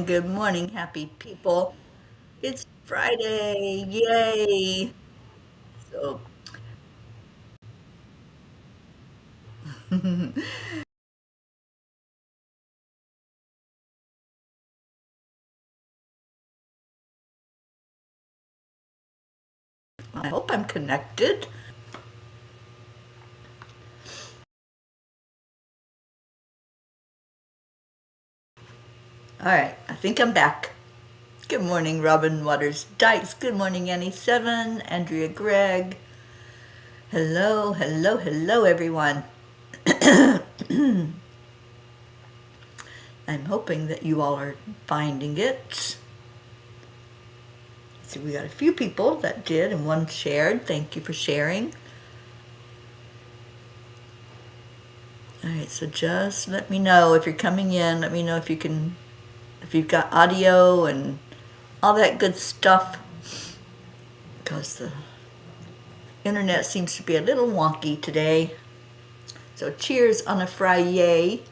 Good morning, happy people. It's Friday, yay! So, I hope I'm connected. All right, I think I'm back. Good morning, Robin Waters Dykes. Good morning, Annie7, Andrea Gregg. Hello, hello, hello, everyone. I'm hoping that you all are finding it. So we got a few people that did and one shared. Thank you for sharing. All right, so just let me know if you're coming in. Let me know if you've got audio and all that good stuff, because the internet seems to be a little wonky today. So cheers on a Friday.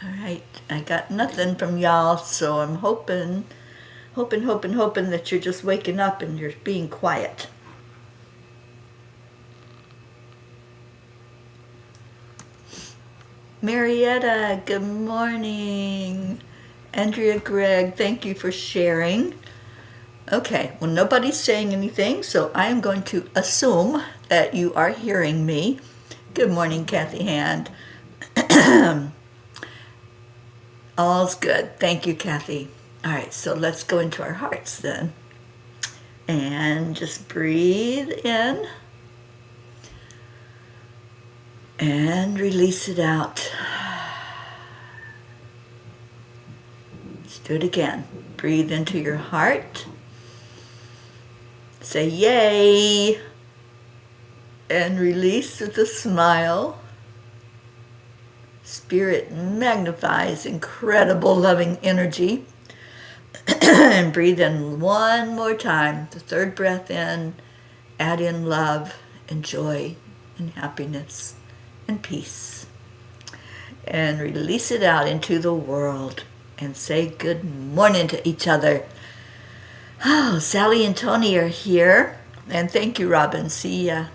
All right, I got nothing from y'all, so I'm hoping that you're just waking up and you're being quiet. Marietta, good morning. Andrea Gregg, thank you for sharing. Okay, well, nobody's saying anything, so I am going to assume that you are hearing me. Good morning, Kathy Hand. All's good. Thank you, Kathy. All right, so let's go into our hearts then. And just breathe in and release it out. Let's do it again. Breathe into your heart. Say yay. And release with a smile. Spirit magnifies incredible loving energy. And breathe in one more time. The third breath in. Add in love and joy and happiness and peace. And release it out into the world. And say good morning to each other. Oh, Sally and Tony are here. And thank you, Robin. See ya.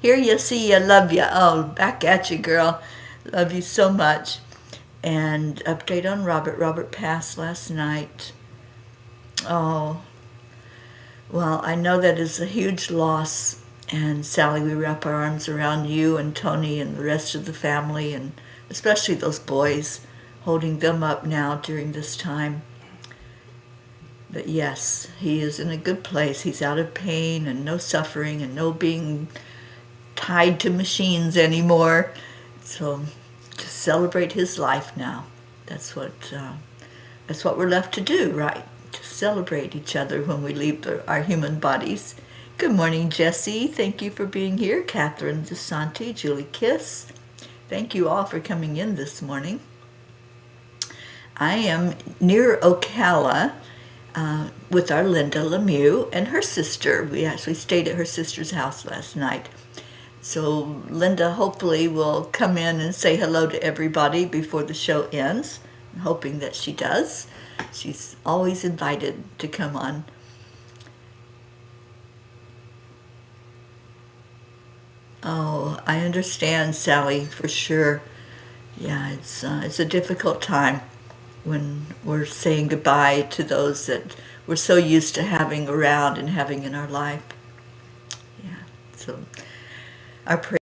Hear ya, see ya, love ya. Oh, back at you, girl. Love you so much. And update on Robert. Robert passed last night. Oh, well, I know that is a huge loss. And Sally, we wrap our arms around you and Tony and the rest of the family, and especially those boys, holding them up now during this time. But yes, he is in a good place. He's out of pain and no suffering and no being tied to machines anymore. So just celebrate his life now. That's what we're left to do, right? To celebrate each other when we leave our human bodies. Good morning, Jessie. Thank you for being here. Catherine DeSanti, Julie Kiss. Thank you all for coming in this morning. I am near Ocala with our Linda Lemieux and her sister. We actually stayed at her sister's house last night. So Linda hopefully will come in and say hello to everybody before the show ends. I'm hoping that she does. She's always invited to come on. Oh, I understand, Sally, for sure. Yeah, it's a difficult time when we're saying goodbye to those that we're so used to having around and having in our life. Yeah, so our prayer.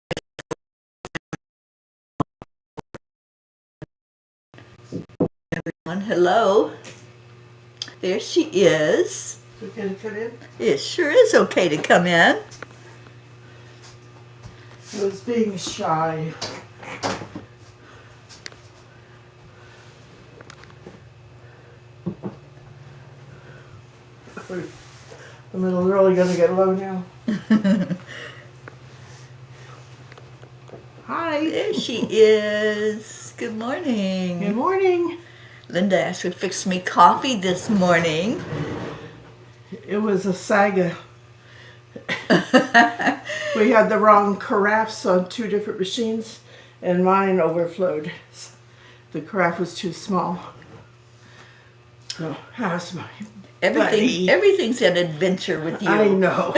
Everyone, hello. There she is. Okay to come in? It sure is okay to come in. I was being shy. The middle's really going to get low now. Hi. There she is. Good morning. Good morning. Linda actually fixed me coffee this morning. It was a saga. We had the wrong carafes on 2 different machines, and mine overflowed. The carafe was too small. So, how's my buddy? Everything's an adventure with you. I know.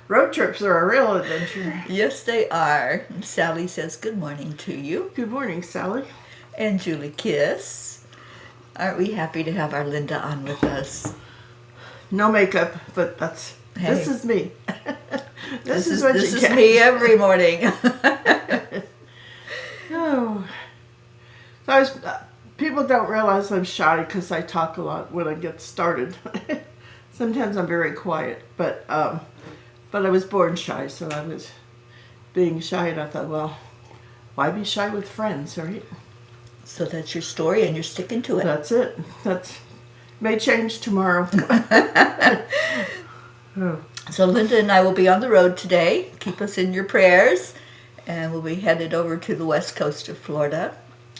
Road trips are a real adventure. Yes, they are. And Sally says good morning to you. Good morning, Sally. And Julie Kiss. Aren't we happy to have our Linda on with us? No makeup, but Hey. this is me. This is me every morning. Oh. So people don't realize I'm shy because I talk a lot when I get started. Sometimes I'm very quiet, but I was born shy, so I was being shy, and I thought, well, why be shy with friends, right? So that's your story, and you're sticking to it. That's it. May change tomorrow. Oh. So Linda and I will be on the road today. Keep us in your prayers. And we'll be headed over to the west coast of Florida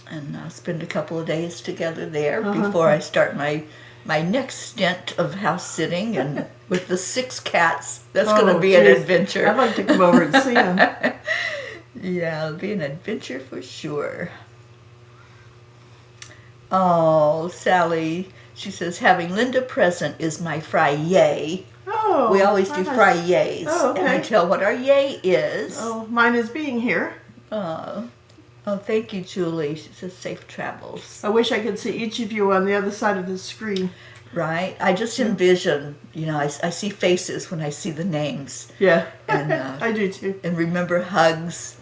and spend a couple of days together there before I start my next stint of house sitting and with the 6 cats. That's going to be an adventure. I'd like to come over and see them. Yeah, it'll be an adventure for sure. Oh, Sally, she says, having Linda present is my Friday. Oh, we always do Fridays. Oh, okay. And I tell what our yay is. Oh, mine is being here. Oh, thank you, Julie. She says safe travels. I wish I could see each of you on the other side of the screen. Right? I just envision, I see faces when I see the names. Yeah, And I do too. And remember hugs,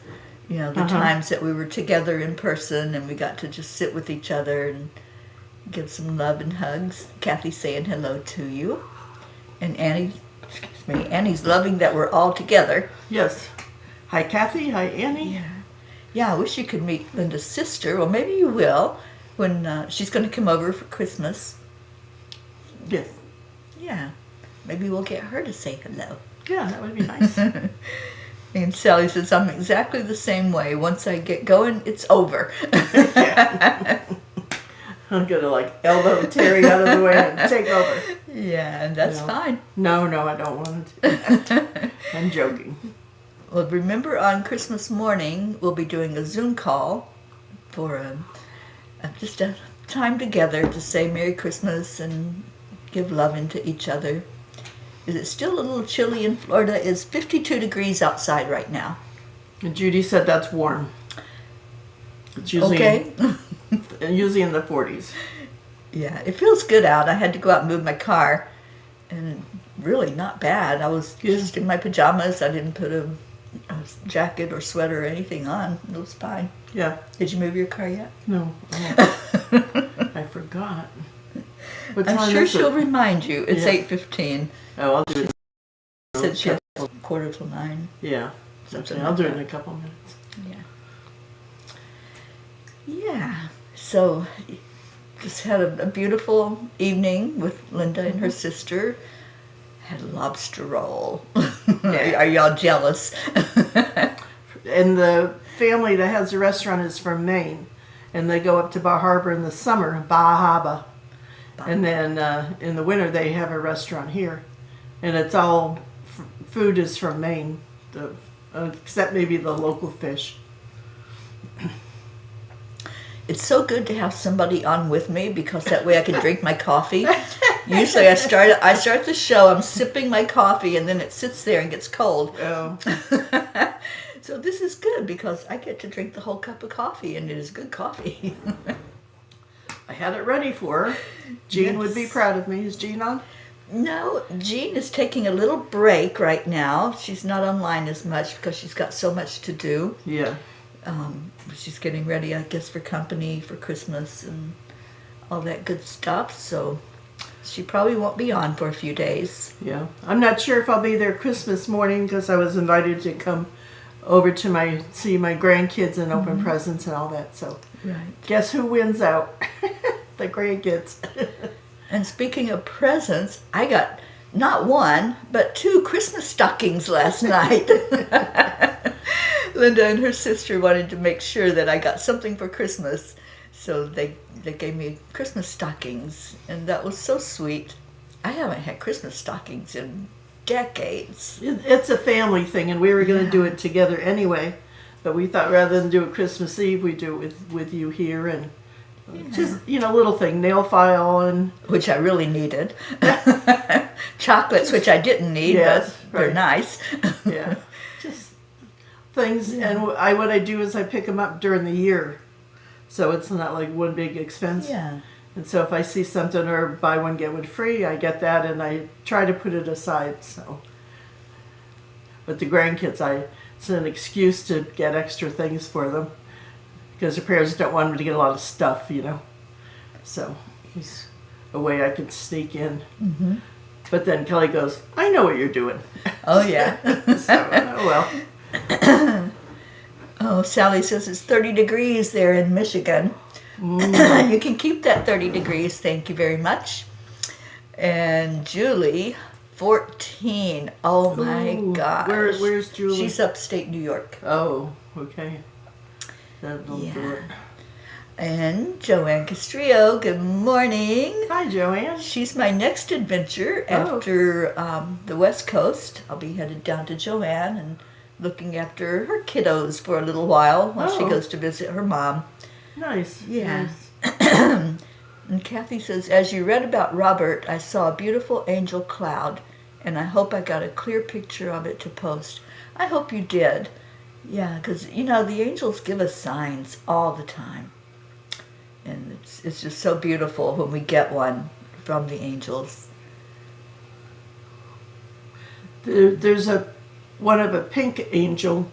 the times that we were together in person and we got to just sit with each other and give some love and hugs. Kathy's saying hello to you. And Annie's loving that we're all together. Yes. Hi, Kathy. Hi, Annie. Yeah, I wish you could meet Linda's sister. Well, maybe you will when she's going to come over for Christmas. Yes. Yeah. Maybe we'll get her to say hello. Yeah, that would be nice. And Sally says, I'm exactly the same way. Once I get going, it's over. I'm going to elbow Teri out of the way and take over. Yeah, and that's fine. No, I don't want to. I'm joking. Well, remember on Christmas morning, we'll be doing a Zoom call for just a time together to say Merry Christmas and give love into each other. Is it still a little chilly in Florida? It's 52 degrees outside right now. And Judy said that's warm. It's usually usually in the 40s. Yeah, it feels good out. I had to go out and move my car, and really not bad. I was just in my pajamas. I didn't put a jacket or sweater or anything on. It was fine. Yeah. Did you move your car yet? No. Oh. I forgot. I'm sure she'll remind you. It's 8:15. Oh, I'll do it. She said she has 8:45. Yeah. Something I'll do it in a couple minutes. Yeah. So, just had a beautiful evening with Linda and her sister. Had a lobster roll. Are y'all jealous? And the family that has the restaurant is from Maine. And they go up to Bar Harbor in the summer, Bahaba. And then in the winter they have a restaurant here. And it's all, food is from Maine, except maybe the local fish. It's so good to have somebody on with me because that way I can drink my coffee. Usually I start the show, I'm sipping my coffee, and then it sits there and gets cold. Oh. So this is good because I get to drink the whole cup of coffee, and it is good coffee. I had it ready for her. Jean would be proud of me. Is Jean on? No, Jean is taking a little break right now. She's not online as much because she's got so much to do. Yeah. She's getting ready, I guess, for company, for Christmas, and all that good stuff. So she probably won't be on for a few days. Yeah. I'm not sure if I'll be there Christmas morning because I was invited to come over to see my grandkids and open presents and all that. So right. Guess who wins out? The grandkids. And speaking of presents, I got not one, but 2 Christmas stockings last night. Linda and her sister wanted to make sure that I got something for Christmas, so they gave me Christmas stockings, and that was so sweet. I haven't had Christmas stockings in decades. It's a family thing, and we were going to do it together anyway, but we thought rather than do it Christmas Eve, we do it with you here, and just, little thing, nail file, and which I really needed. Chocolates, which I didn't need, yes, but they're nice. Yeah, just things. And what I do is I pick them up during the year, so it's not like one big expense. Yeah. And so if I see something or buy one get one free, I get that, and I try to put it aside. So, but the grandkids, it's an excuse to get extra things for them, because their parents don't want them to get a lot of stuff, So it's a way I could sneak in. Mm-hmm. But then Kelly goes, I know what you're doing. Oh, yeah. So, well. Oh, Sally says it's 30 degrees there in Michigan. You can keep that 30 degrees. Thank you very much. And Julie, 14. Oh, my gosh. Where's Julie? She's upstate New York. Oh, okay. That'll do it. And Joanne Castrillo, good morning. Hi, Joanne. She's my next adventure after the West Coast. I'll be headed down to Joanne and looking after her kiddos for a little while she goes to visit her mom. Nice. Yeah. Nice. And Kathy says, as you read about Robert, I saw a beautiful angel cloud, and I hope I got a clear picture of it to post. I hope you did. Yeah, because, the angels give us signs all the time. And it's just so beautiful when we get one from the angels. There's one of a pink angel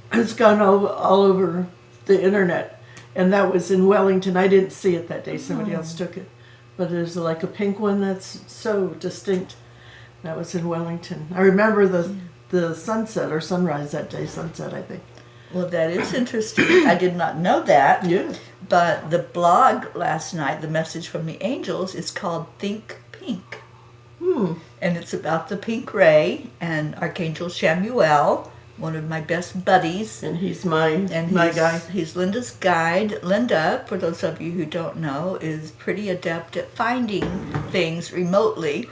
has gone all over the internet, and that was in Wellington. I didn't see it that day. Somebody else took it. But there's like a pink one that's so distinct. That was in Wellington. I remember the sunset or sunrise that day. Sunset, I think. Well, that is interesting. I did not know that. Yeah. But the blog last night, the message from the angels, is called Think Pink. And it's about the pink ray and Archangel Shamuel, one of my best buddies. And he's my guy. He's Linda's guide. Linda, for those of you who don't know, is pretty adept at finding things remotely.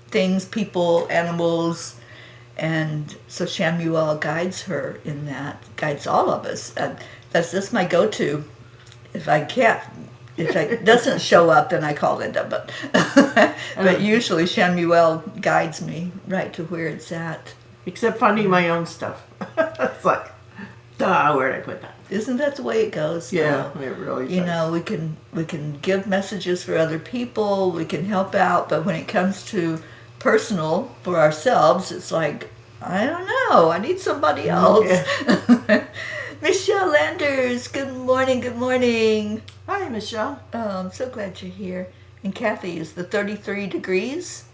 Things, people, animals. And so Shamuel guides her in that, guides all of us. That's my go-to. If it doesn't show up, then I call Linda. But usually Shamuel guides me right to where it's at. Except finding my own stuff. It's like, where'd I put that? Isn't that the way it goes? Yeah, it really does. We can give messages for other people. We can help out. But when it comes to personal for ourselves, it's like, I don't know, I need somebody else. Yeah. Michelle Landers, good morning. Hi, Michelle. Oh, I'm so glad you're here. And Kathy, is the 33 degrees?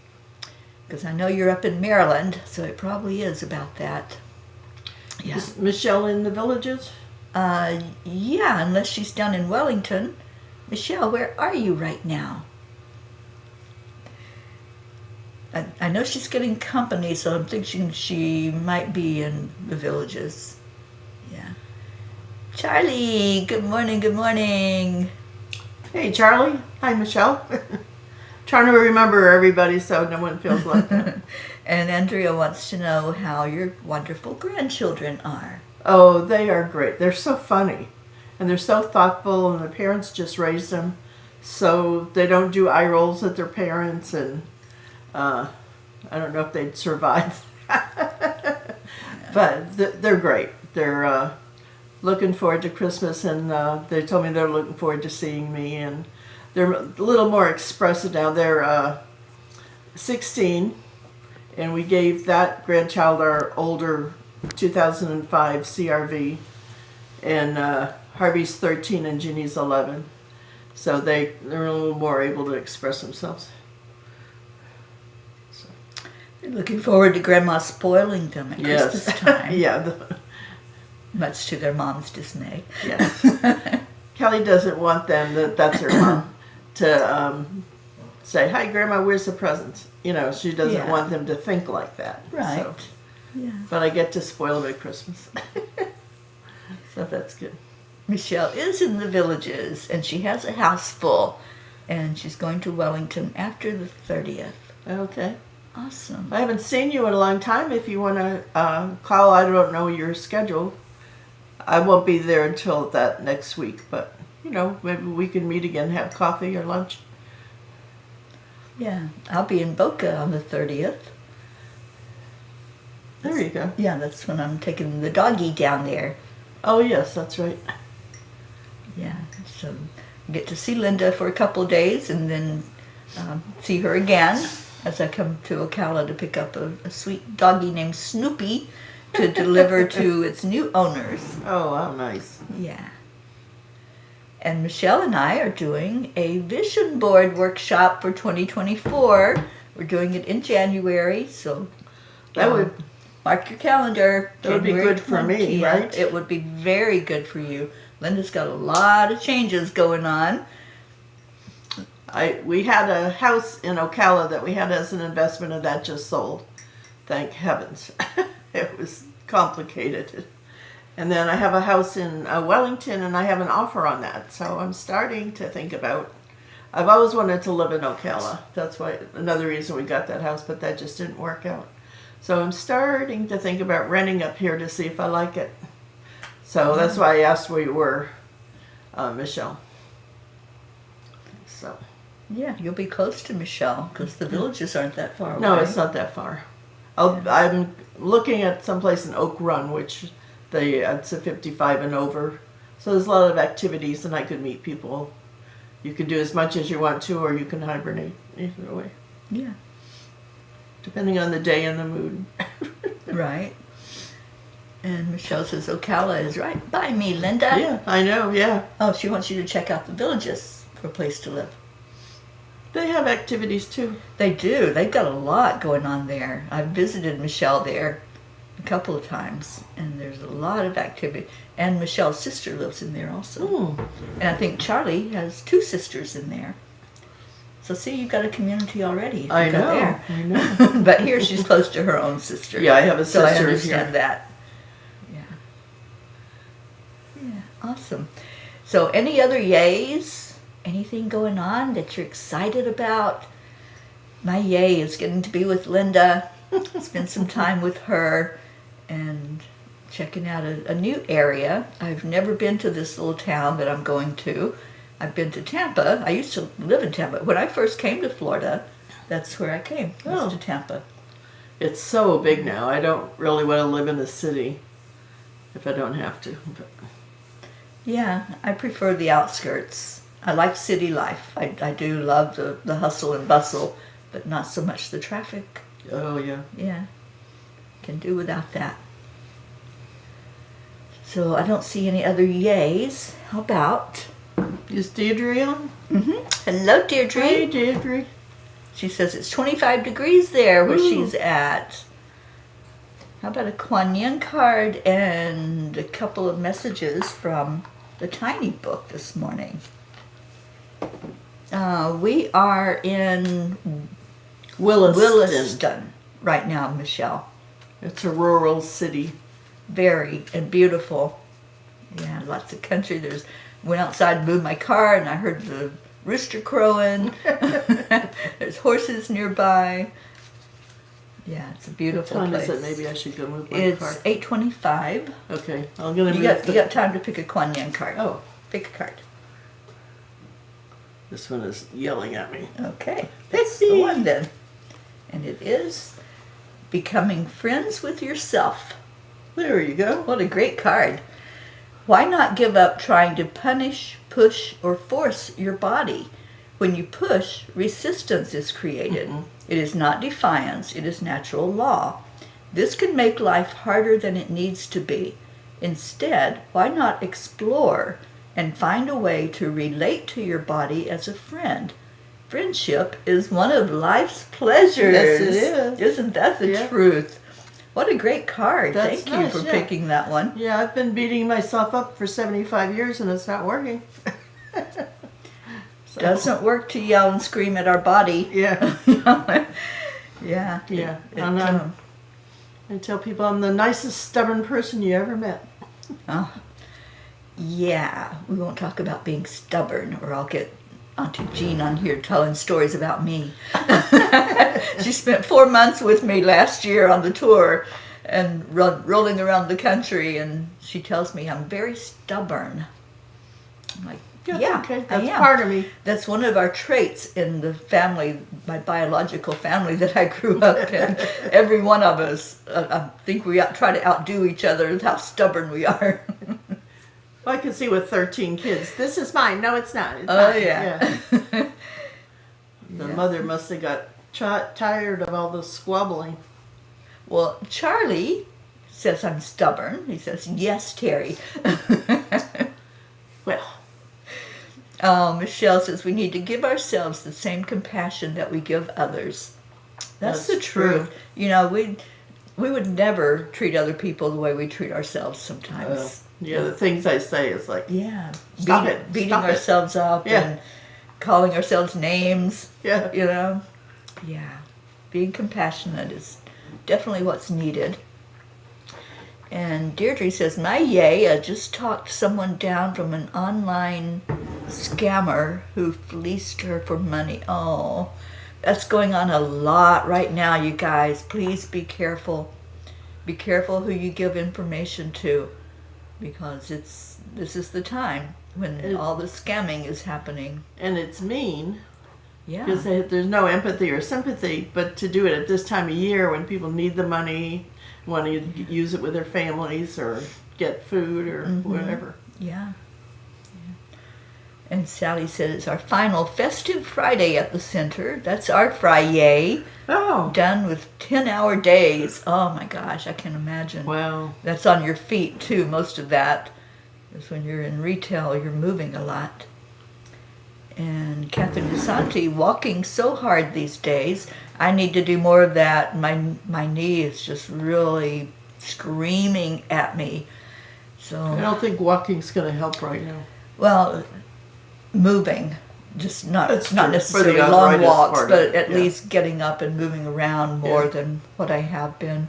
Because I know you're up in Maryland, so it probably is about that. Yeah. Is Michelle in the Villages? Yeah, unless she's down in Wellington. Michelle, where are you right now? I know she's getting company, so I'm thinking she might be in the Villages. Yeah. Charlie, good morning. Hey, Charlie. Hi, Michelle. Trying to remember everybody so no one feels left out. And Andrea wants to know how your wonderful grandchildren are. Oh, they are great. They're so funny. And they're so thoughtful, and their parents just raised them so they don't do eye rolls at their parents, and I don't know if they'd survive. But they're great. They're looking forward to Christmas, and they told me they're looking forward to seeing me, and they're a little more expressive now. They're 16, and we gave that grandchild our older 2005 CRV, and Harvey's 13 and Ginny's 11. So they're a little more able to express themselves. So. They're looking forward to Grandma spoiling them at Christmas time. Yeah. Much to their mom's dismay. Yes. Kelly doesn't want them, that's her mom, to say, "Hi, Grandma, where's the presents?" She doesn't want them to think like that. Right. So. Yeah. But I get to spoil them at Christmas. So that's good. Michelle is in the Villages, and she has a house full, and she's going to Wellington after the 30th. Okay. Awesome. I haven't seen you in a long time. If you want to call, I don't know your schedule. I won't be there until that next week, but, maybe we can meet again, have coffee or lunch. Yeah, I'll be in Boca on the 30th. There you go. Yeah, that's when I'm taking the doggy down there. Oh, yes, that's right. Yeah, so get to see Linda for a couple of days and then see her again as I come to Ocala to pick up a sweet doggy named Snoopy to deliver to its new owners. Oh, how nice. Yeah. And Michelle and I are doing a vision board workshop for 2024. We're doing it in January, so That would mark your calendar. That would be January good for me, 20th. right? It would be very good for you. Linda's got a lot of changes going on. We had a house in Ocala that we had as an investment, and that just sold. Thank heavens. It was complicated. And then I have a house in Wellington, and I have an offer on that. So I'm starting to think about. I've always wanted to live in Ocala. That's why another reason we got that house, but that just didn't work out. So I'm starting to think about renting up here to see if I like it. So that's why I asked where you were, Michelle. So. Yeah, you'll be close to Michelle because the Villages aren't that far away. No, it's not that far. I'm looking at someplace in Oak Run, which it's a 55 and over. So there's a lot of activities, and I could meet people. You can do as much as you want to, or you can hibernate. Either way. Yeah. Depending on the day and the mood. Right. And Michelle says Ocala is right by me, Linda. Yeah, I know, yeah. Oh, she wants you to check out the Villages for a place to live. They have activities too. They do. They've got a lot going on there. I've visited Michelle there a couple of times, and there's a lot of activity. And Michelle's sister lives in there also. And I think Charlie has 2 sisters in there. So see, you've got a community already. I know. There. I know. But here she's close to her own sister. Yeah, I have a sister so I here. understand that. Yeah. Yeah, awesome. So any other yays? Anything going on that you're excited about? My yay is getting to be with Linda, spend some time with her, and checking out a new area. I've never been to this little town that I'm going to. I've been to Tampa. I used to live in Tampa. When I first came to Florida, that's where I came, was to Tampa. It's so big now. I don't really want to live in the city if I don't have to. But. Yeah, I prefer the outskirts. I like city life. I do love the hustle and bustle, but not so much the traffic. Oh, yeah. Yeah, can do without that. So I don't see any other yays. How about? Is Deirdre on? Hello, Deirdre. Hey, Deirdre. She says it's 25 degrees there where she's at. How about a Kuan Yin card and a couple of messages from the Tiny Book this morning? We are in Williston right now, Michelle. It's a rural city. Very and beautiful. Yeah, lots of country. Went outside and moved my car and I heard the rooster crowing. There's horses nearby. Yeah, it's a beautiful What time place. is it? Maybe I should go move my car. It's 8:25. Okay, I'm gonna move. You got time to pick a Kuan Yin card. Oh, Pick a card. this one is yelling at me. Okay, that's the one then. And it is becoming friends with yourself. There you go. What a great card. Why not give up trying to punish, push, or force your body? When you push, resistance is created. It is not defiance, it is natural law. This can make life harder than it needs to be. Instead, why not explore and find a way to relate to your body as a friend? Friendship is one of life's pleasures. Yes, it is. Isn't that the truth? What a great card. That's Thank you nice, for yeah. picking that one. Yeah, I've been beating myself up for 75 years and it's not working. So, Doesn't work to yell and scream at our body. Yeah. Yeah. Yeah. And I tell people I'm the nicest stubborn person you ever met. Oh, yeah. We won't talk about being stubborn, or I'll get Auntie Jean on here telling stories about me. She spent 4 months with me last year on the tour and rolling around the country, and she tells me I'm very stubborn. I'm like, yeah, okay. I That's am. part of me. That's one of our traits in the family, my biological family that I grew up in. Every one of us, I think we try to outdo each other with how stubborn we are. Well, I can see with 13 kids, this is mine. No, it's not. It's Oh, mine. yeah. The mother must have got tired of all the squabbling. Well, Charlie says I'm stubborn. He says, yes, Teri. Well, Michelle says we need to give ourselves the same compassion that we give others. That's the truth. true. You know, we would never treat other people the way we treat ourselves sometimes. The things I say is like, Yeah. Stop it. Beating Stop it. ourselves up Yeah. and calling ourselves names. Yeah. You know? Yeah. Being compassionate is definitely what's needed. And Deirdre says, my yay, I just talked someone down from an online scammer who fleeced her for money. Oh, that's going on a lot right now, you guys. Please be careful. Be careful who you give information to, because this is the time when all the scamming is happening. and it's mean. Yeah. Because there's no empathy or sympathy, but to do it at this time of year when people need the money, want to use it with their families or get food or whatever. Yeah. And Sally said it's our final festive Friday at the center. That's our Friday. Oh, Done with 10-hour days. Oh my gosh, I can imagine. well, That's on your feet too, most of that. Because when you're in retail, you're moving a lot. And Catherine DeSanti, walking so hard these days. I need to do more of that. My knee is just really screaming at me. So I don't think walking's going to help right now. well, moving, just not That's not true. necessarily For the long arthritis walks, part of but it, at yeah. least getting up and moving around more Yeah. than what I have been.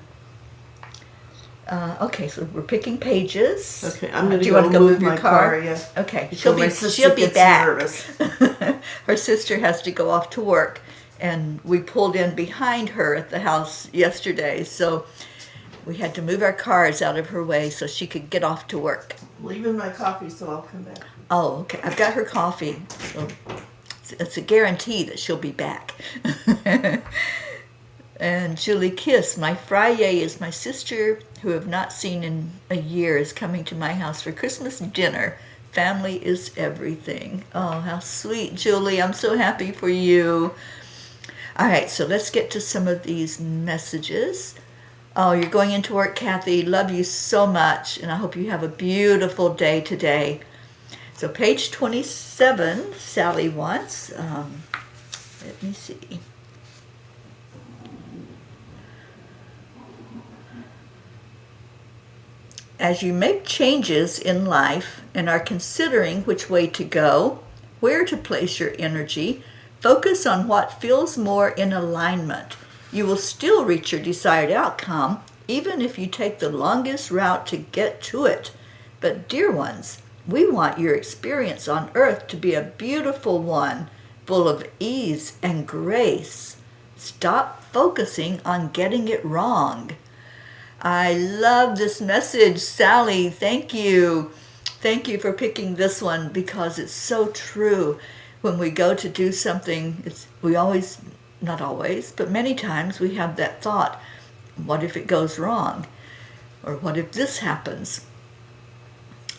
Okay, so we're picking pages. Okay, I'm going Do to you go want to move your my car? car, yeah. Okay, Before my sister she'll be gets back. nervous. Her sister has to go off to work, and we pulled in behind her at the house yesterday, so we had to move our cars out of her way so she could get off to work. Leaving my coffee, so I'll come back. Oh, okay. I've got her coffee, so it's a guarantee that she'll be back. And Julie Kiss, my Friday is my sister, who have not seen in a year, is coming to my house for Christmas dinner. Family is everything. Oh, how sweet, Julie. I'm so happy for you. All right, so let's get to some of these messages. Oh, you're going into work, Kathy. Love you so much, and I hope you have a beautiful day today. So page 27, Sally wants, let me see. As you make changes in life and are considering which way to go, where to place your energy, focus on what feels more in alignment. You will still reach your desired outcome, even if you take the longest route to get to it. But dear ones, we want your experience on earth to be a beautiful one, full of ease and grace. Stop focusing on getting it wrong. I love this message, Sally. Thank you. Thank you for picking this one, because it's so true. When we go to do something, we always, not always, but many times we have that thought, what if it goes wrong? Or what if this happens?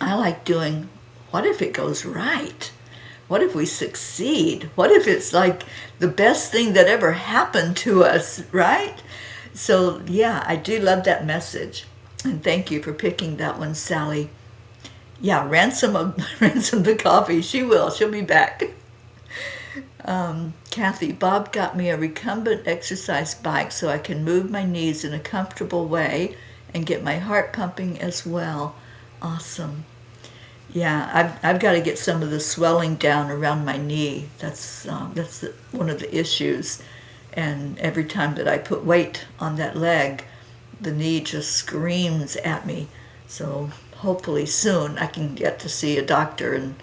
I like doing, what if it goes right? What if we succeed? What if it's like the best thing that ever happened to us, right? So, yeah, I do love that message. And thank you for picking that one, Sally. Yeah, ransom the coffee. She will. She'll be back. Kathy, Bob got me a recumbent exercise bike so I can move my knees in a comfortable way and get my heart pumping as well. Awesome. Yeah, I've got to get some of the swelling down around my knee. That's one of the issues. And every time that I put weight on that leg, the knee just screams at me. So hopefully soon I can get to see a doctor and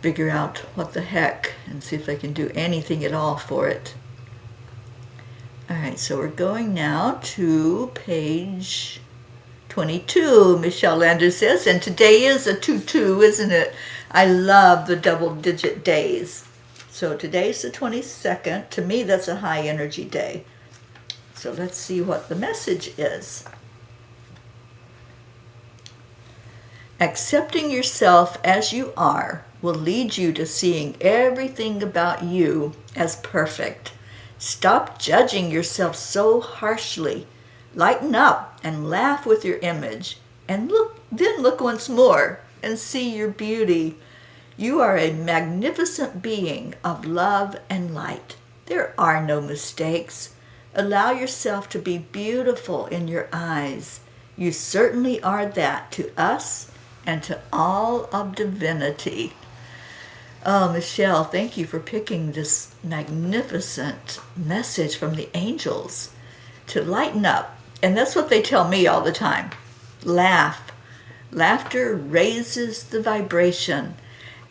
figure out what the heck and see if they can do anything at all for it. All right, so we're going now to page 22, Michelle Lander says, and today is a 2-2, isn't it? I love the double-digit days. So today's the 22nd. To me, that's a high energy day. So let's see what the message is. Accepting yourself as you are will lead you to seeing everything about you as perfect. Stop judging yourself so harshly. Lighten up and laugh with your image, and then look once more and see your beauty. You are a magnificent being of love and light. There are no mistakes. Allow yourself to be beautiful in your eyes. You certainly are that to us and to all of divinity. Oh, Michelle, thank you for picking this magnificent message from the angels to lighten up. And that's what they tell me all the time. Laugh. Laughter raises the vibration.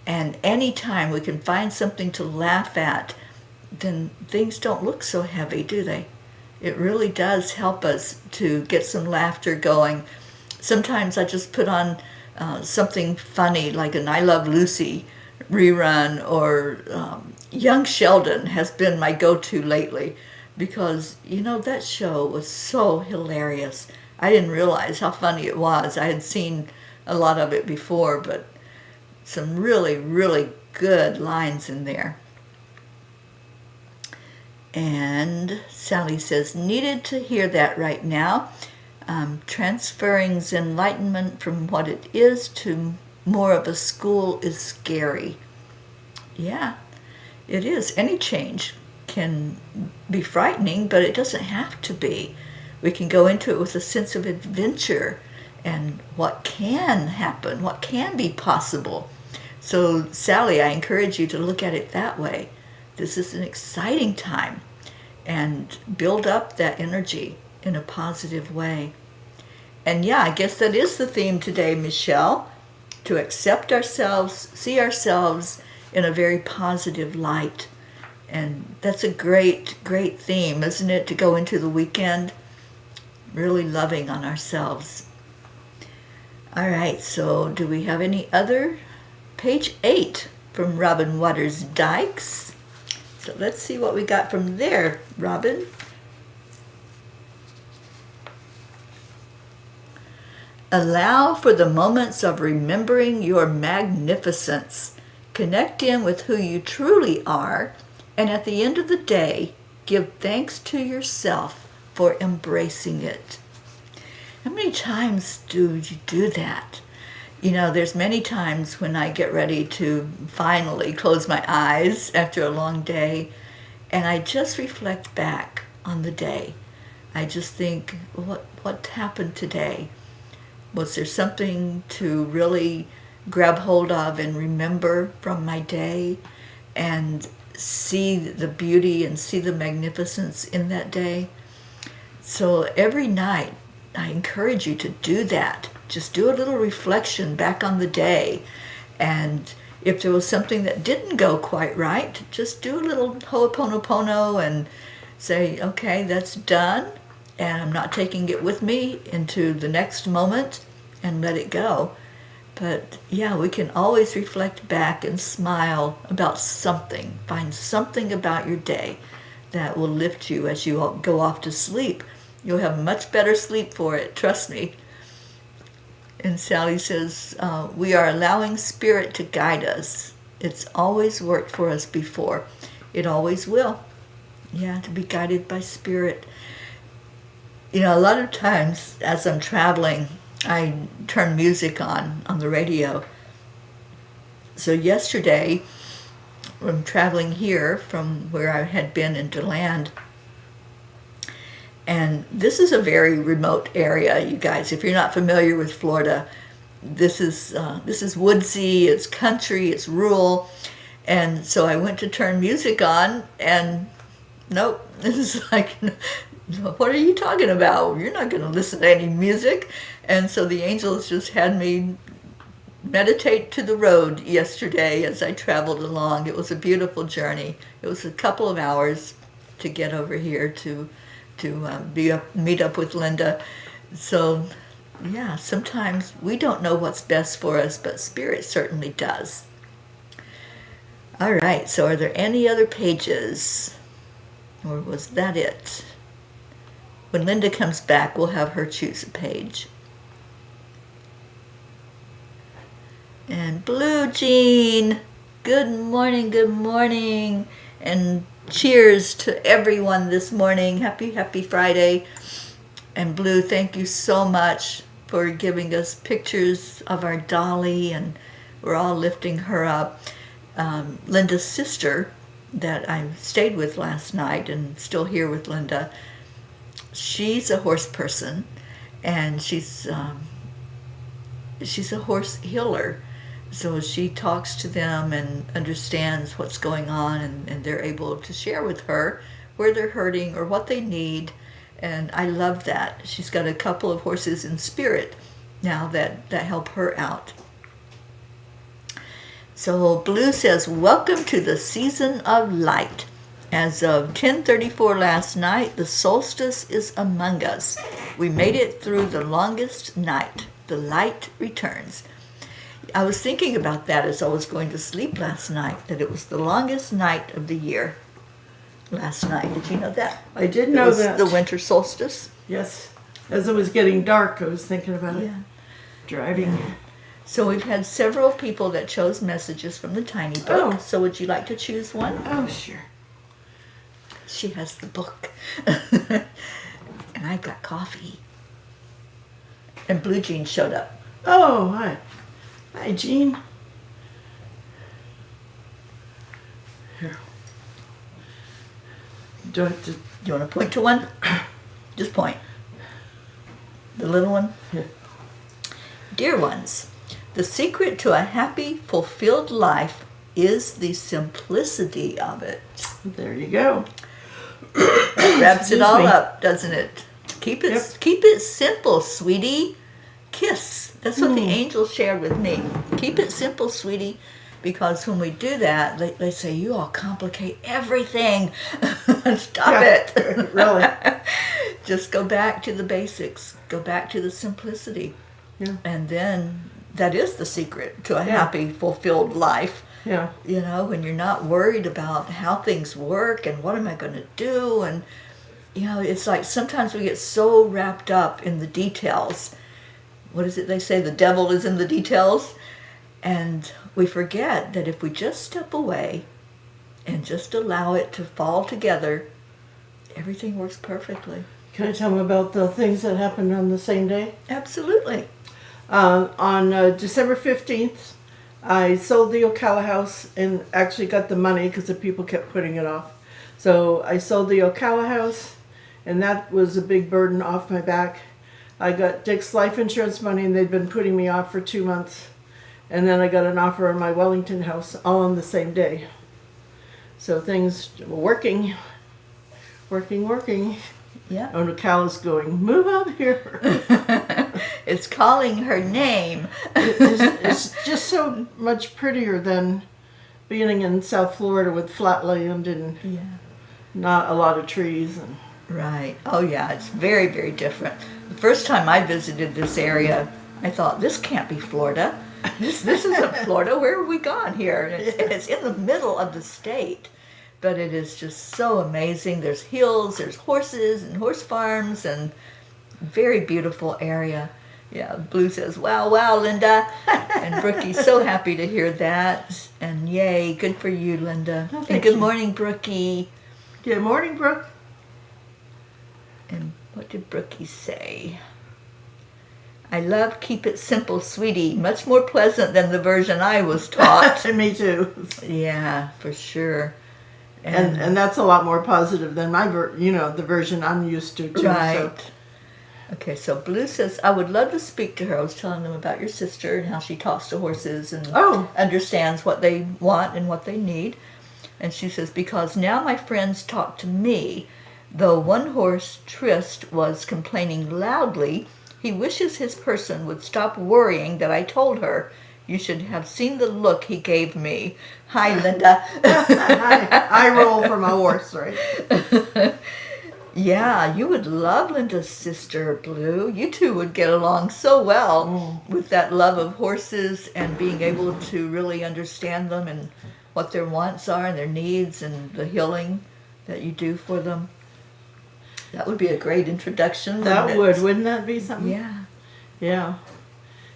And anytime we can find something to laugh at, then things don't look so heavy, do they? It really does help us to get some laughter going. Sometimes I just put on something funny like an I Love Lucy rerun, or Young Sheldon has been my go-to lately because, that show was so hilarious. I didn't realize how funny it was. I had seen a lot of it before, but some really, really good lines in there. And Sally says, needed to hear that right now. Transferring enlightenment from what it is to more of a school is scary. Yeah, it is. Any change can be frightening, but it doesn't have to be. We can go into it with a sense of adventure and what can happen, what can be possible. So, Sally, I encourage you to look at it that way. This is an exciting time, and build up that energy in a positive way. And yeah, I guess that is the theme today, Michelle, to accept ourselves, see ourselves in a very positive light. And that's a great, great theme, isn't it, to go into the weekend really loving on ourselves. All right, so do we have any other? Page 8 from Robin Waters Dykes. So let's see what we got from there, Robin. Allow for the moments of remembering your magnificence. Connect in with who you truly are, and at the end of the day, give thanks to yourself for embracing it. How many times do you do that? There's many times when I get ready to finally close my eyes after a long day, and I just reflect back on the day. I just think, what happened today? Was there something to really grab hold of and remember from my day and see the beauty and see the magnificence in that day? So every night, I encourage you to do that. Just do a little reflection back on the day. And if there was something that didn't go quite right, just do a little ho'oponopono and say, okay, that's done. And I'm not taking it with me into the next moment, and let it go. But yeah, we can always reflect back and smile about something. Find something about your day that will lift you as you go off to sleep. You'll have much better sleep for it, trust me. And Sally says, we are allowing spirit to guide us. It's always worked for us before. It always will. Yeah, to be guided by spirit. A lot of times as I'm traveling, I turn music on the radio. So yesterday, I'm traveling here from where I had been in DeLand. And this is a very remote area, you guys. If you're not familiar with Florida, this is woodsy, it's country, it's rural. And so I went to turn music on, and nope, this is like, what are you talking about? You're not going to listen to any music. And so the angels just had me meditate to the road yesterday as I traveled along. It was a beautiful journey. It was a couple of hours to get over here to meet up with Linda. So yeah, sometimes we don't know what's best for us, but Spirit certainly does. All right, so are there any other pages? Or was that it? When Linda comes back, we'll have her choose a page. And Blue Jean, good morning. And cheers to everyone this morning. Happy Friday. And Blue, thank you so much for giving us pictures of our Dolly, and we're all lifting her up. Linda's sister that I stayed with last night and still here with Linda, she's a horse person, and she's a horse healer. So she talks to them and understands what's going on, and they're able to share with her where they're hurting or what they need. And I love that. She's got a couple of horses in Spirit now that help her out. So Blue says, welcome to the season of light. As of 10:34 last night, the solstice is among us. We made it through the longest night. The light returns. I was thinking about that as I was going to sleep last night, that it was the longest night of the year last night. Did you know that? I did know that. It was the winter solstice. Yes. As it was getting dark, I was thinking about it. Yeah. Driving. Yeah. So we've had several people that chose messages from the Tiny Book. Oh. So would you like to choose one? Oh, sure. She has the book. And I've got coffee. And Blue Jean showed up. Oh, hi. Hi, Jean. Here. Do I have to... You want to point to one? Just point. The little one? Yeah. Dear ones, the secret to a happy, fulfilled life is the simplicity of it. There you go. That wraps it all up, doesn't it? Keep it simple, sweetie. Kiss. That's what the angels shared with me. Keep it simple, sweetie, because when we do that, they say, you all complicate everything. Stop it. Really. Just go back to the basics. Go back to the simplicity. Yeah. And then that is the secret to a happy, fulfilled life. Yeah. You know, when you're not worried about how things work and what am I going to do. And, you know, it's like sometimes we get so wrapped up in the details. What is it they say? The devil is in the details. And we forget that if we just step away and just allow it to fall together, everything works perfectly. Can I tell them about the things that happened on the same day? Absolutely. On December 15th, I sold the Ocala house and actually got the money because the people kept putting it off. So I sold the Ocala house, and that was a big burden off my back. I got Dick's life insurance money, and they'd been putting me off for 2 months. And then I got an offer on my Wellington house all on the same day. So things were working. Yeah. And Ocala's going, move up here. It's calling her name. It's just so much prettier than being in South Florida with flat land and not a lot of trees. And Right. Oh, yeah. It's very, very different. The first time I visited this area, I thought, this can't be Florida. This isn't Florida. Where have we gone here? And it's in the middle of the state. But it is just so amazing. There's hills, there's horses and horse farms, and very beautiful area. Yeah, Blue says, wow, Linda. And Brookie's so happy to hear that. And yay, good for you, Linda. Oh, and good morning, Brookie. good morning, Brooke. And what did Brookie say? I love Keep It Simple, Sweetie. Much more pleasant than the version I was taught. Me too. Yeah, for sure. And that's a lot more positive than my the version I'm used to too. Right. So. Okay, so Blue says, I would love to speak to her. I was telling them about your sister and how she talks to horses and understands what they want and what they need. And she says, because now my friends talk to me, though one horse, Trist, was complaining loudly, he wishes his person would stop worrying that I told her. You should have seen the look he gave me. Hi, Linda. I roll for my horse, right? Yeah, you would love Linda's sister, Blue. You two would get along so well with that love of horses and being able to really understand them and what their wants are and their needs and the healing that you do for them. That would be a great introduction. Wouldn't that be something? Yeah. Yeah.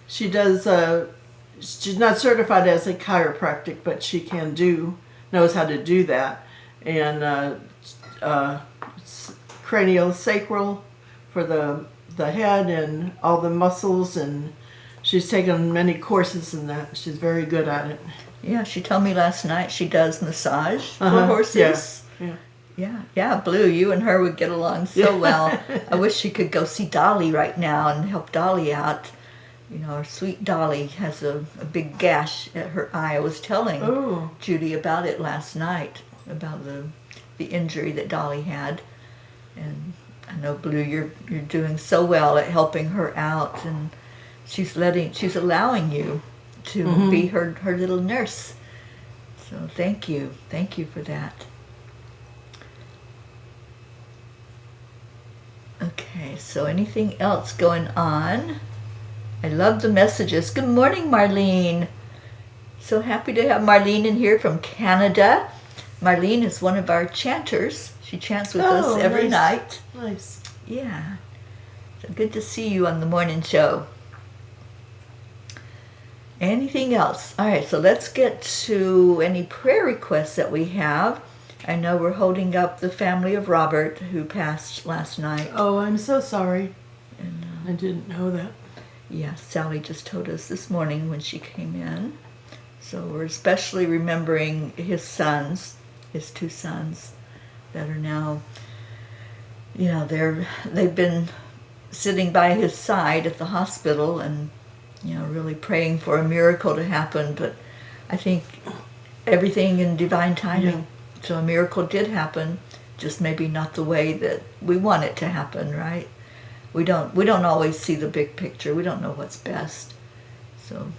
She does, she's not certified as a chiropractic, but she knows how to do that. And cranial sacral for the head and all the muscles, and she's taken many courses in that. She's very good at it. Yeah, she told me last night she does massage for horses. Yeah, Blue, you and her would get along so well. I wish she could go see Dolly right now and help Dolly out. You know, our sweet Dolly has a big gash at her eye. I was telling Judy about it last night, about the injury that Dolly had. And I know, Blue, you're doing so well at helping her out, and she's allowing you to be her little nurse. So thank you for that. Okay, so anything else going on? I love the messages. Good morning, Marlene. So happy to have Marlene in here from Canada. Marlene is one of our chanters. She chants with us every night. Nice. Yeah. So good to see you on the morning show. Anything else? All right, so let's get to any prayer requests that we have. I know we're holding up the family of Robert, who passed last night. Oh, I'm so sorry. And I didn't know that. Yeah, Sally just told us this morning when she came in. So we're especially remembering his sons, his two sons, that are now, you know, they've been sitting by his side at the hospital and, you know, really praying for a miracle to happen. But I think everything in divine timing. Yeah. So a miracle did happen, just maybe not the way that we want it to happen, right? We don't always see the big picture. We don't know what's best. So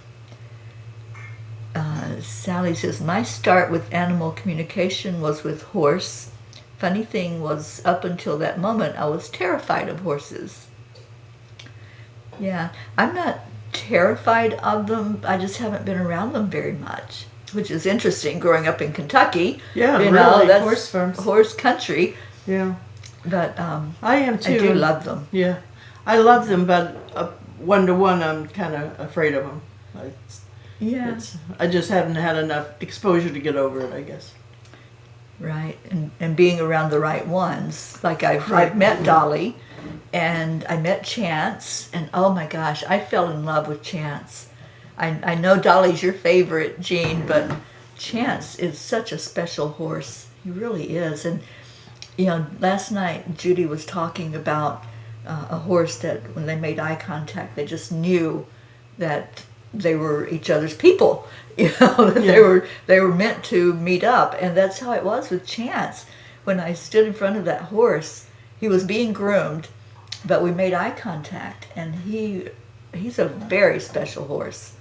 Sally says, my start with animal communication was with horse. Funny thing was, up until that moment, I was terrified of horses. Yeah, I'm not terrified of them. I just haven't been around them very much, which is interesting, growing up in Kentucky. Yeah, you really, know, that's horse farms. Horse country. Yeah. But I am too. I do love them. Yeah, I love them, but one-to-one, I'm kind of afraid of them. I just haven't had enough exposure to get over it, I guess. Right, and being around the right ones. Like I've met Dolly, and I met Chance, and oh my gosh, I fell in love with Chance. I know Dolly's your favorite, Jean, but Chance is such a special horse. He really is. And, you know, last night Judy was talking about a horse that when they made eye contact, they just knew that they were each other's people. You know, that they were meant to meet up. And that's how it was with Chance. When I stood in front of that horse, he was being groomed, but we made eye contact, and he's a very special horse.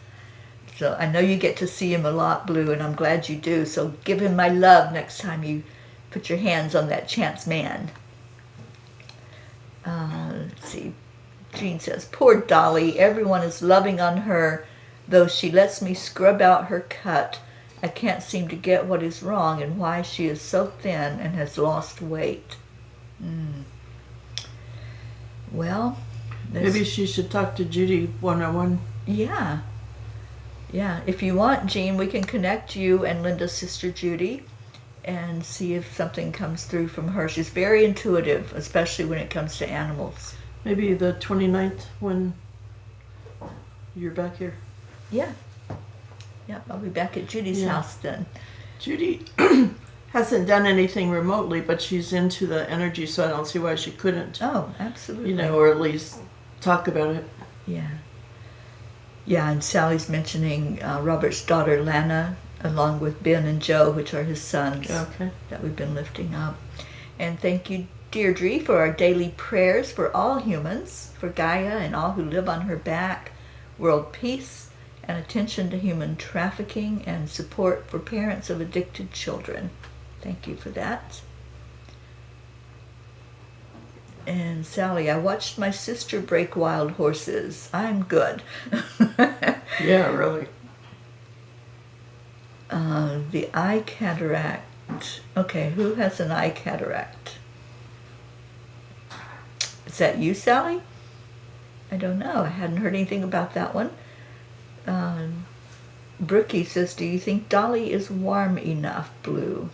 So I know you get to see him a lot, Blue, and I'm glad you do. So give him my love next time you put your hands on that Chance man. Let's see. Jean says, poor Dolly, everyone is loving on her, though she lets me scrub out her cut. I can't seem to get what is wrong and why she is so thin and has lost weight. Well, maybe she should talk to Judy one-on-one. Yeah. If you want, Jean, we can connect you and Linda's sister Judy and see if something comes through from her. She's very intuitive, especially when it comes to animals. Maybe the 29th when you're back here. Yeah, I'll be back at Judy's house then. Judy hasn't done anything remotely, but she's into the energy, so I don't see why she couldn't. Oh, absolutely. Or at least talk about it. Yeah. Yeah, and Sally's mentioning Robert's daughter, Lana, along with Ben and Joe, which are his sons, that we've been lifting up. And thank you, Deirdre, for our daily prayers for all humans, for Gaia and all who live on her back, world peace, and attention to human trafficking, and support for parents of addicted children. Thank you for that. And Sally, I watched my sister break wild horses. I'm good. Yeah, really. The eye cataract. Okay, who has an eye cataract? Is that you, Sally? I don't know. I hadn't heard anything about that one. Brookie says, do you think Dolly is warm enough, Blue?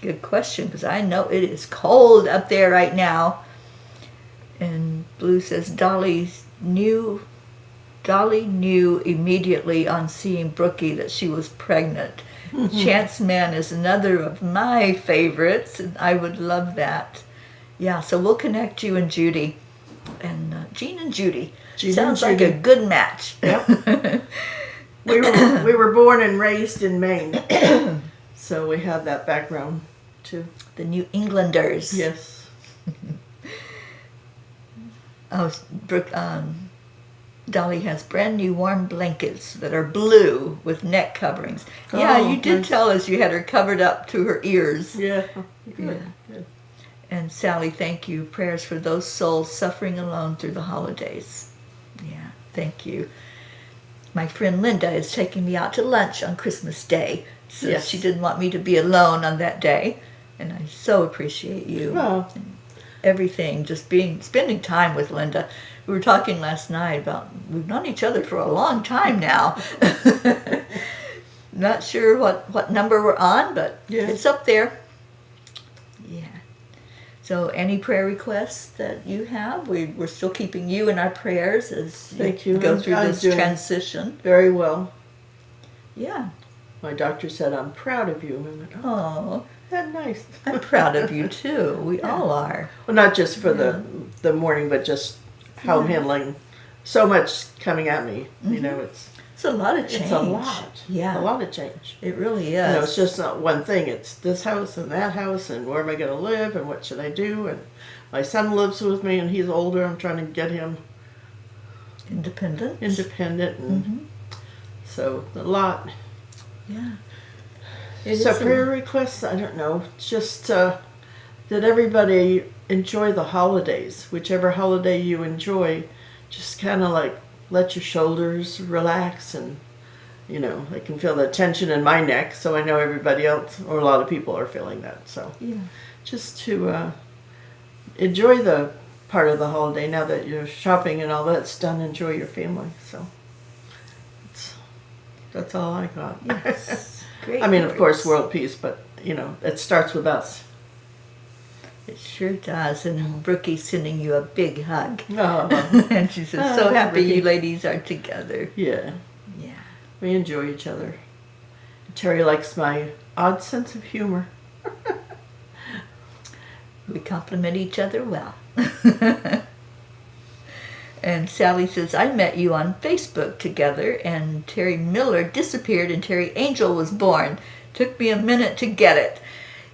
Good question, because I know it is cold up there right now. And Blue says, Dolly knew immediately on seeing Brookie that she was pregnant. Chance Man is another of my favorites, and I would love that. Yeah, so we'll connect you and Judy. And Jean and Judy. Sounds like a good match. Yep. we were born and raised in Maine, so we have that background too. The New Englanders. Yes. Dolly has brand new warm blankets that are blue with neck coverings. Yeah, you did nice. tell us you had her covered up to her ears. Yeah. Good. And Sally, thank you. Prayers for those souls suffering alone through the holidays. Yeah, thank you. My friend Linda is taking me out to lunch on Christmas Day. So Yes. she didn't want me to be alone on that day. And I so appreciate you. Oh. And everything, just spending time with Linda. We were talking last night about, we've known each other for a long time now. Not sure what number we're on, but it's up there. Yeah. So any prayer requests that you have, we're still keeping you in our prayers as you go through this transition. Very well. Yeah. My doctor said, I'm proud of you. And I went, Oh, that's nice. I'm proud of you too. We all are. Well, not just for the morning, but just how I'm handling so much coming at me. It's a lot of change. It's a lot. Yeah. A lot of change. It really is. It's just not one thing. It's this house and that house and where am I going to live and what should I do? And my son lives with me and he's older. I'm trying to get him independent. And so a lot. Yeah. So prayer requests, I don't know. Just that everybody enjoy the holidays. Whichever holiday you enjoy, just kind of like let your shoulders relax and, I can feel the tension in my neck, so I know everybody else, or a lot of people are feeling that. So just to enjoy the part of the holiday now that your shopping and all that's done, enjoy your family. So that's all I got. Yes. Great. I mean, of course, world peace, but, it starts with us. It sure does. And Brookie's sending you a big hug. Oh. And she says, so happy you ladies are together. Yeah. Yeah. We enjoy each other. Teri likes my odd sense of humor. We compliment each other well. And Sally says, I met you on Facebook together, and Terry Miller disappeared and Teri Angel was born. Took me a minute to get it.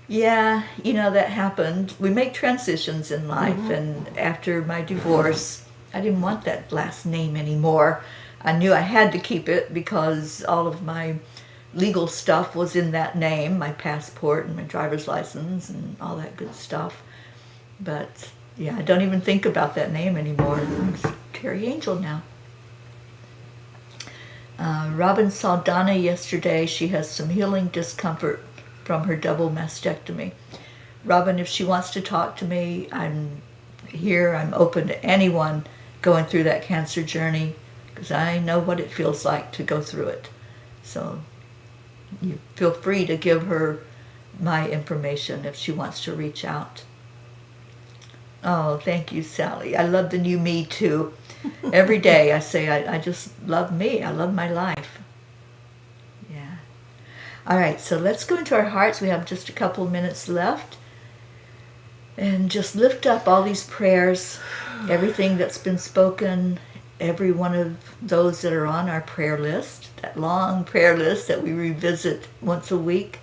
Yeah, that happened. We make transitions in life, and after my divorce, I didn't want that last name anymore. I knew I had to keep it because all of my legal stuff was in that name, my passport and my driver's license and all that good stuff. But yeah, I don't even think about that name anymore. It's Teri Angel now. Robin saw Donna yesterday. She has some healing discomfort from her double mastectomy. Robin, if she wants to talk to me, I'm here. I'm open to anyone going through that cancer journey because I know what it feels like to go through it. So you feel free to give her my information if she wants to reach out. Oh, thank you, Sally. I love the new me, too. Every day I say I just love me. I love my life. Yeah. All right, so let's go into our hearts. We have just a couple of minutes left. And just lift up all these prayers, everything that's been spoken, every one of those that are on our prayer list, that long prayer list that we revisit once a week.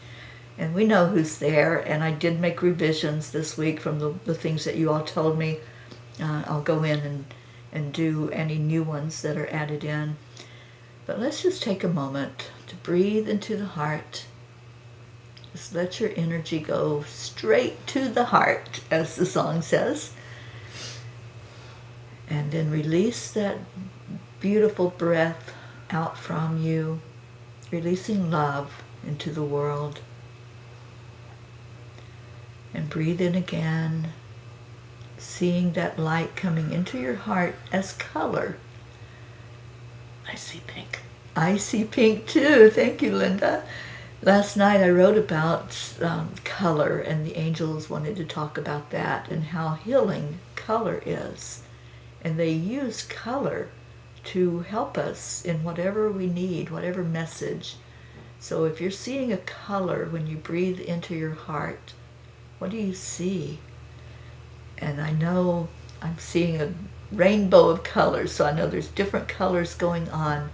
And we know who's there. And I did make revisions this week from the things that you all told me. I'll go in and do any new ones that are added in. But let's just take a moment to breathe into the heart. Just let your energy go straight to the heart, as the song says. And then release that beautiful breath out from you, releasing love into the world. And breathe in again, seeing that light coming into your heart as color. I see pink. I see pink too. Thank you, Linda. Last night I wrote about color, and the angels wanted to talk about that and how healing color is. And they use color to help us in whatever we need, whatever message. So if you're seeing a color when you breathe into your heart, what do you see? And I know I'm seeing a rainbow of colors, so I know there's different colors going on.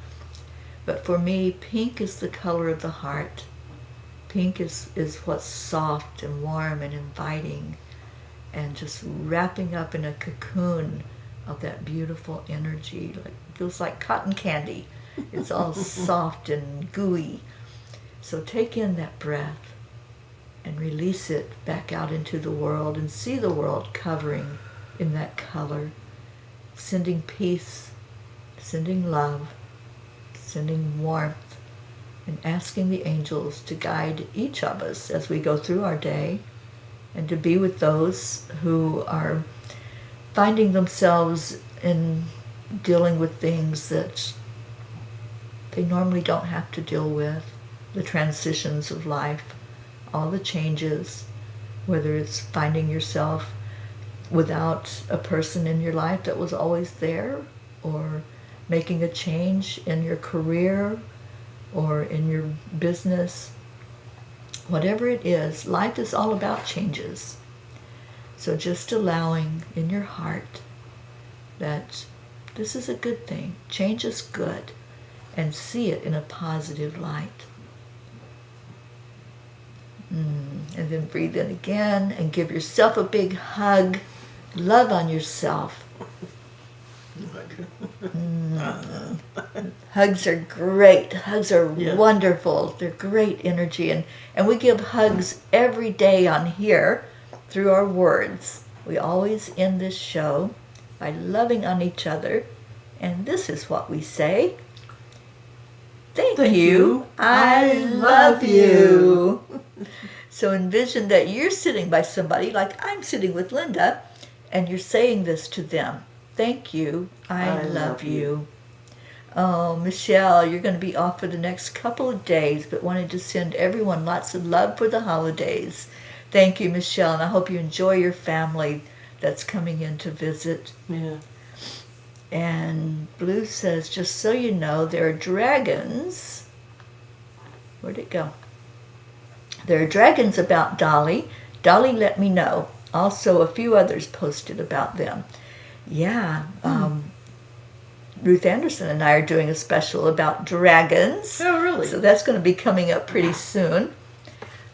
But for me, pink is the color of the heart. Pink is what's soft and warm and inviting and just wrapping up in a cocoon of that beautiful energy. Like, feels like cotton candy. It's all soft and gooey. So take in that breath and release it back out into the world and see the world covering in that color, sending peace, sending love, sending warmth, and asking the angels to guide each of us as we go through our day and to be with those who are finding themselves in dealing with things that they normally don't have to deal with, the transitions of life, all the changes, whether it's finding yourself without a person in your life that was always there, or making a change in your career or in your business. Whatever it is, life is all about changes. So just allowing in your heart that this is a good thing, change is good, and see it in a positive light. And then breathe in again and give yourself a big hug. Love on yourself. Hugs are great. Hugs are wonderful. They're great energy. And we give hugs every day on here through our words. We always end this show by loving on each other. And this is what we say. Thank you. I love you. So envision that you're sitting by somebody, like I'm sitting with Linda, and you're saying this to them. Thank you. I love you. Oh, Michelle, you're going to be off for the next couple of days, but wanted to send everyone lots of love for the holidays. Thank you, Michelle, and I hope you enjoy your family that's coming in to visit. Yeah. And Blue says, just so you know, there are dragons. Where'd it go? There are dragons about Dolly. Dolly let me know. Also, a few others posted about them. Yeah. Ruth Anderson and I are doing a special about dragons. Oh, really? So that's going to be coming up pretty soon.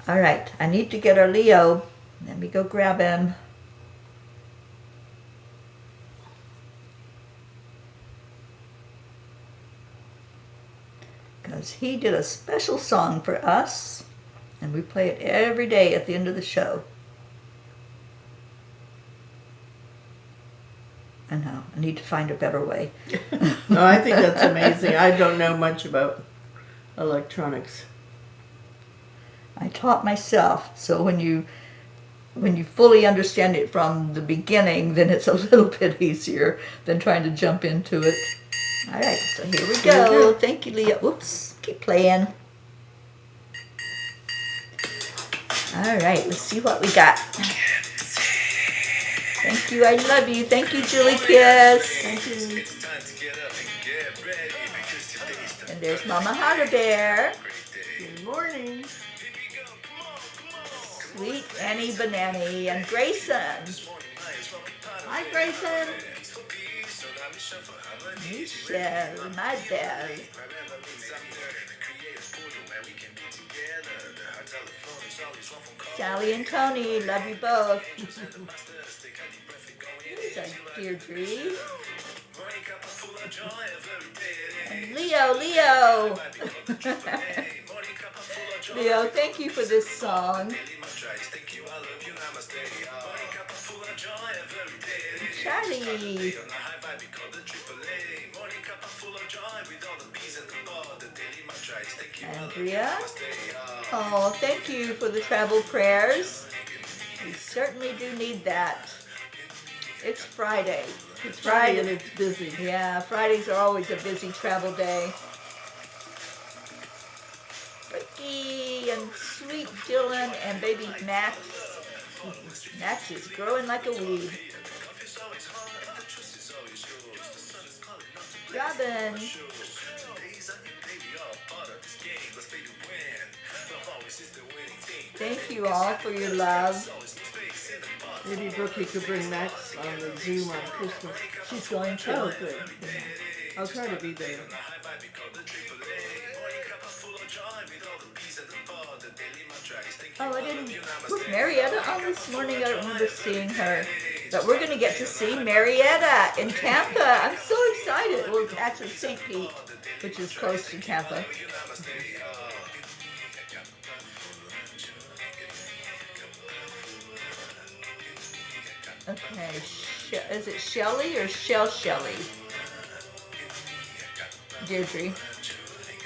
All right. I need to get our Leo. Let me go grab him. Because he did a special song for us, and we play it every day at the end of the show. I know, I need to find a better way. No, I think that's amazing. I don't know much about electronics. I taught myself, so when you fully understand it from the beginning, then it's a little bit easier than trying to jump into it. All right, so here we go. Thank you, Leah. Whoops, keep playing. All right, let's see what we got. Thank you, I love you. Thank you, Julie Kiss. Thank you. And there's Mama Hotter Bear. Good morning. Sweet Annie Banani and Grayson. Hi, Grayson. Michelle, my belle. Sally and Tony, love you both. Here's our Deirdre. And Leo. Leo, thank you for this song. Charlie. Andrea. Oh, thank you for the travel prayers. We certainly do need that. It's Friday. It's Friday and it's busy. Yeah, Fridays are always a busy travel day. Ricky and sweet Dylan and baby Max. Max is growing like a weed. Robin. Thank you all for your love. Maybe Brookie could bring Max on the Zoom on Christmas. She's going to. Oh, good. I'll try to be there. Oh, I didn't. Was Marietta on this morning? I don't remember seeing her. But we're going to get to see Marietta in Tampa. I'm so excited. Well, actually, St. Pete, which is close to Tampa. Okay, is it Shelly or Shelly? Deirdre.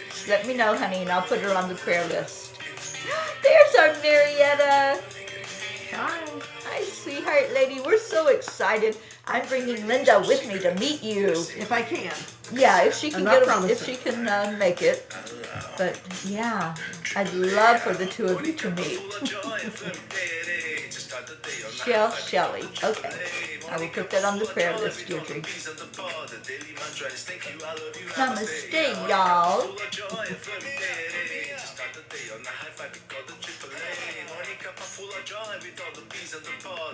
Just let me know, honey, and I'll put her on the prayer list. There's our Marietta. Hi, sweetheart lady. We're so excited. I'm bringing Linda with me to meet you. If I can. Yeah, if she can make it. But yeah, I'd love for the two of you to meet. Shelly. Okay. I will put that on the prayer list, Deirdre. Namaste, y'all.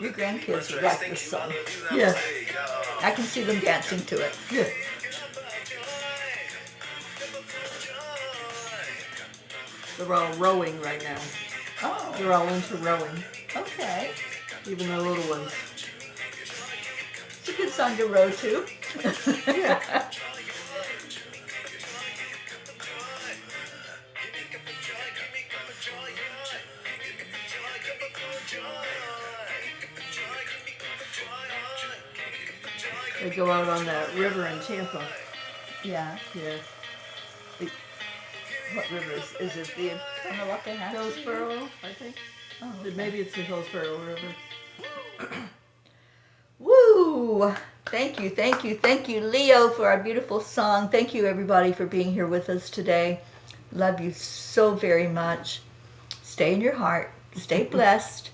Your grandkids like this song. Yeah. I can see them dancing to it. Yeah. They're all rowing right now. Oh. They're all into rowing. Okay. Even the little ones. It's a good song to row to. Yeah. They go out on that river in Tampa. Yeah. Yeah. What river is it? The Kanawakahatchee? Hillsborough, I think. Oh, okay. Maybe it's the Hillsborough River. Woo! Thank you, Leo, for our beautiful song. Thank you, everybody, for being here with us today. Love you so very much. Stay in your heart. Stay blessed.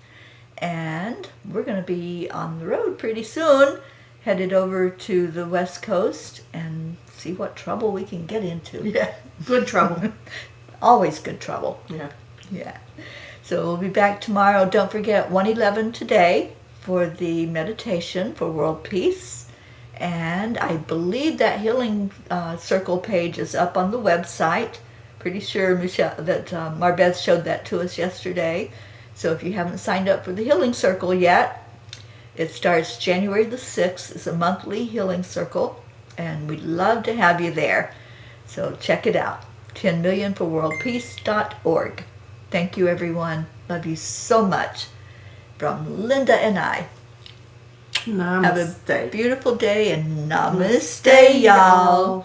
And we're going to be on the road pretty soon, headed over to the West Coast and see what trouble we can get into. Yeah, good trouble. Always good trouble. Yeah. So we'll be back tomorrow. Don't forget 1:11 today for the meditation for world peace. And I believe that healing circle page is up on the website. Pretty sure Michelle, that Marbeth showed that to us yesterday. So if you haven't signed up for the healing circle yet, it starts January the 6th. It's a monthly healing circle, and we'd love to have you there. So check it out, 10millionforworldpeace.org. Thank you, everyone. Love you so much. From Linda and I. Namaste. Have a beautiful day, and namaste, y'all.